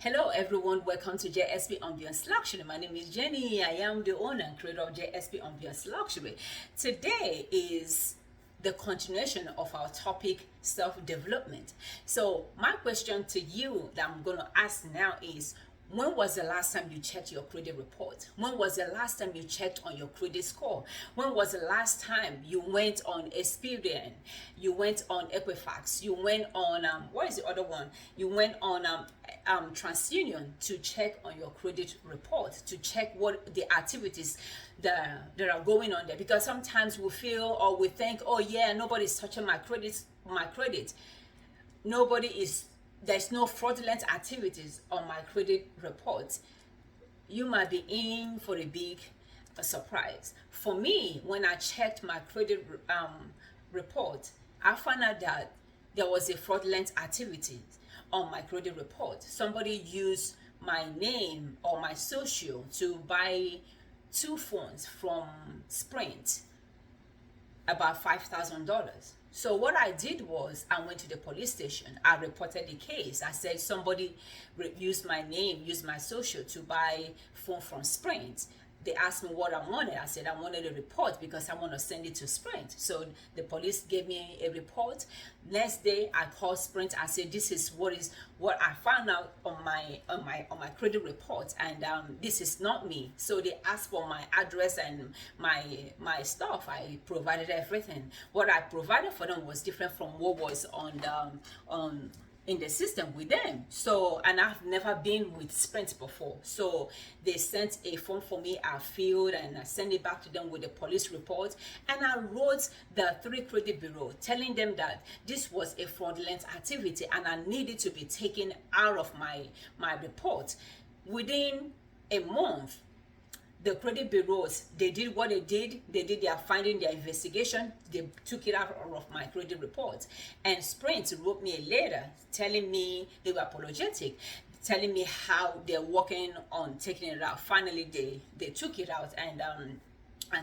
Hello everyone, welcome to JSP Ambience Luxury. My name is Jenny. I am the owner and creator of JSP Ambience Luxury. Today is the continuation of our topic, self-development. So my question to you that I'm going to ask now is, when was the last time you checked your credit report? When was the last time you checked on your credit score? When was the last time you went on Experian? You went on Equifax? You went on, what is the other one? You went on TransUnion to check on your credit report, to check what the activities that are going on there. Because sometimes we feel or we think, oh yeah, nobody's touching my credit. Nobody is There's no fraudulent activities on my credit report. You might be in for a big surprise. For me, when I checked my credit report, I found out that there was a fraudulent activity on my credit report. Somebody used my name or my social to buy two phones from Sprint, about $5,000. So what I did was I went to the police station. I reported the case. I said somebody used my name, used my social to buy phone from Sprint. They asked me what I wanted. I said I wanted a report because I want to send it to Sprint. So the police gave me a report. Next day I called Sprint. I said this is what I found out on my credit report, and this is not me. So they asked for my address and my stuff. I provided everything. What I provided for them was different from what was on in the system with them. So, and I've never been with Sprint before. So they sent a form for me, I filled and I sent it back to them with the police report. And I wrote the 3 credit bureau telling them that this was a fraudulent activity and I needed to be taken out of my report. Within a month, the credit bureaus, they did what they did. They did their finding, their investigation. They took it out of my credit report. And Sprint wrote me a letter telling me they were apologetic, telling me how they're working on taking it out. Finally, they took it out, and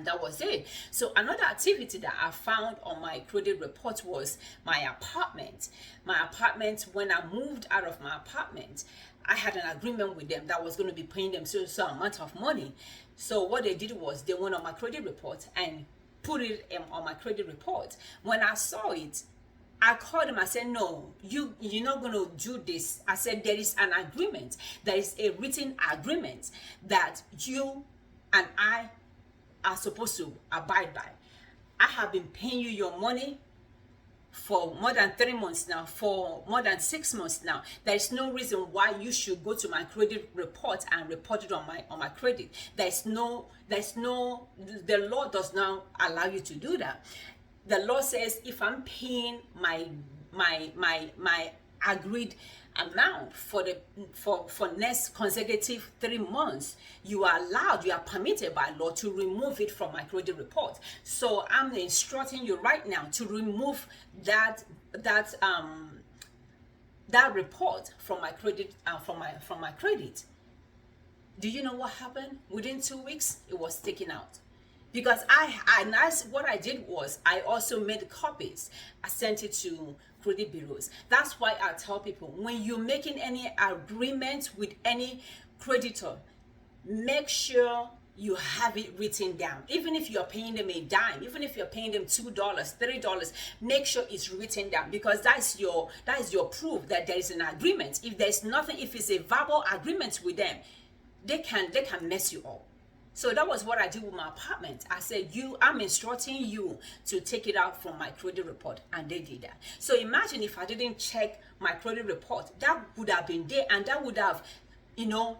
that was it. So another activity that I found on my credit report was my apartment. My apartment, when I moved out of my apartment, I had an agreement with them that I was going to be paying them so amount of money. So what they did was they went on my credit report and put it on my credit report. When I saw it, I called them. I said, no, you're not going to do this. I said, there is an agreement. There is a written agreement that you and I are supposed to abide by. I have been paying you your money for more than 3 months now, for more than 6 months now. There is no reason why you should go to my credit report and report it on my credit. The law does not allow you to do that. The law says if I'm paying my agreed amount for next consecutive 3 months, you are permitted by law to remove it from my credit report. So I'm instructing you right now to remove that report from my credit, from my credit. Do you know what happened? Within 2 weeks, it was taken out. Because what I did was I also made copies. I sent it to credit bureaus. That's why I tell people, when you're making any agreement with any creditor, make sure you have it written down. Even if you're paying them a dime, even if you're paying them $2, $3, make sure it's written down, because that is your proof that there is an agreement. If there's nothing, if it's a verbal agreement with them, they can mess you up. So that was what I did with my apartment. I said, I'm instructing you to take it out from my credit report, and they did that. So imagine if I didn't check my credit report, that would have been there, and that would have,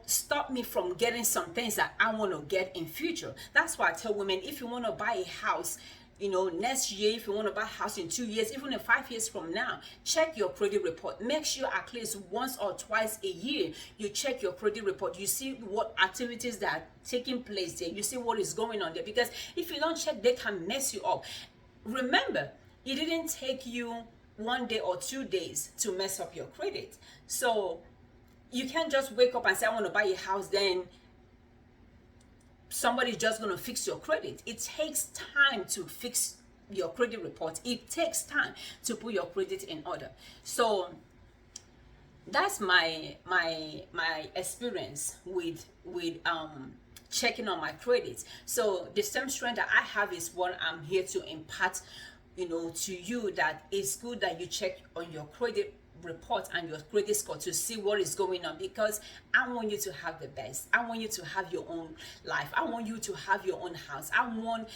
stopped me from getting some things that I want to get in future. That's why I tell women, if you want to buy a house, next year, if you want to buy a house in 2 years, even in 5 years from now, check your credit report. Make sure at least once or twice a year, you check your credit report. You see what activities that are taking place there. You see what is going on there. Because if you don't check, they can mess you up. Remember, it didn't take you 1 day or 2 days to mess up your credit. So you can't just wake up and say, I want to buy a house, then somebody's just going to fix your credit. It takes time to fix your credit report. It takes time to put your credit in order. So That's my experience with checking on my credits. So the same strength that I have is what I'm here to impart, to you, that it's good that you check on your credit report and your credit score to see what is going on, because I want you to have the best. I want you to have your own life. I want you to have your own house. I want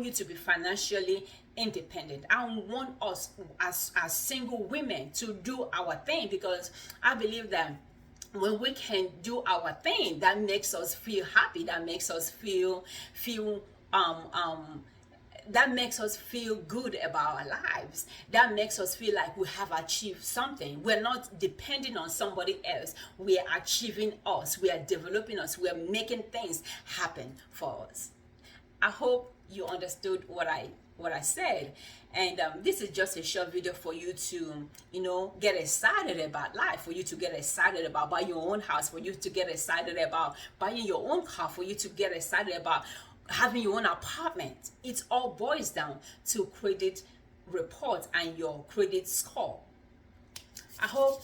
you to be financially independent. I want us as single women to do our thing, because I believe that when we can do our thing, that makes us feel happy, that makes us feel that makes us feel good about our lives. That makes us feel like we have achieved something. We're not depending on somebody else. We are achieving us. We are developing us. We are making things happen for us. I hope you understood what I said. And this is just a short video for you to, get excited about life, for you to get excited about buying your own house, for you to get excited about buying your own car, for you to get excited about having your own apartment. It all boils down to credit report and your credit score. I hope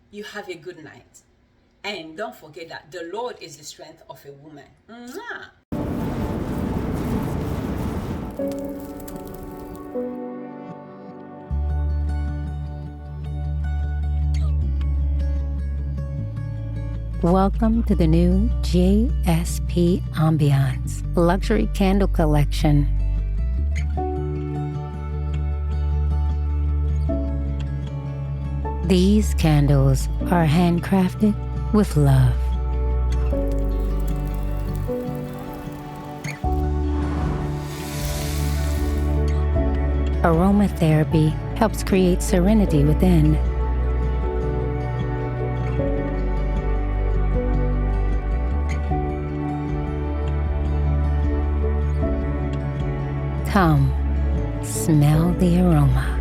you have a good night. And don't forget that the Lord is the strength of a woman. Mwah. Welcome to the new JSP Ambiance Luxury Candle Collection. These candles are handcrafted with love. Aromatherapy helps create serenity within. Come, smell the aroma.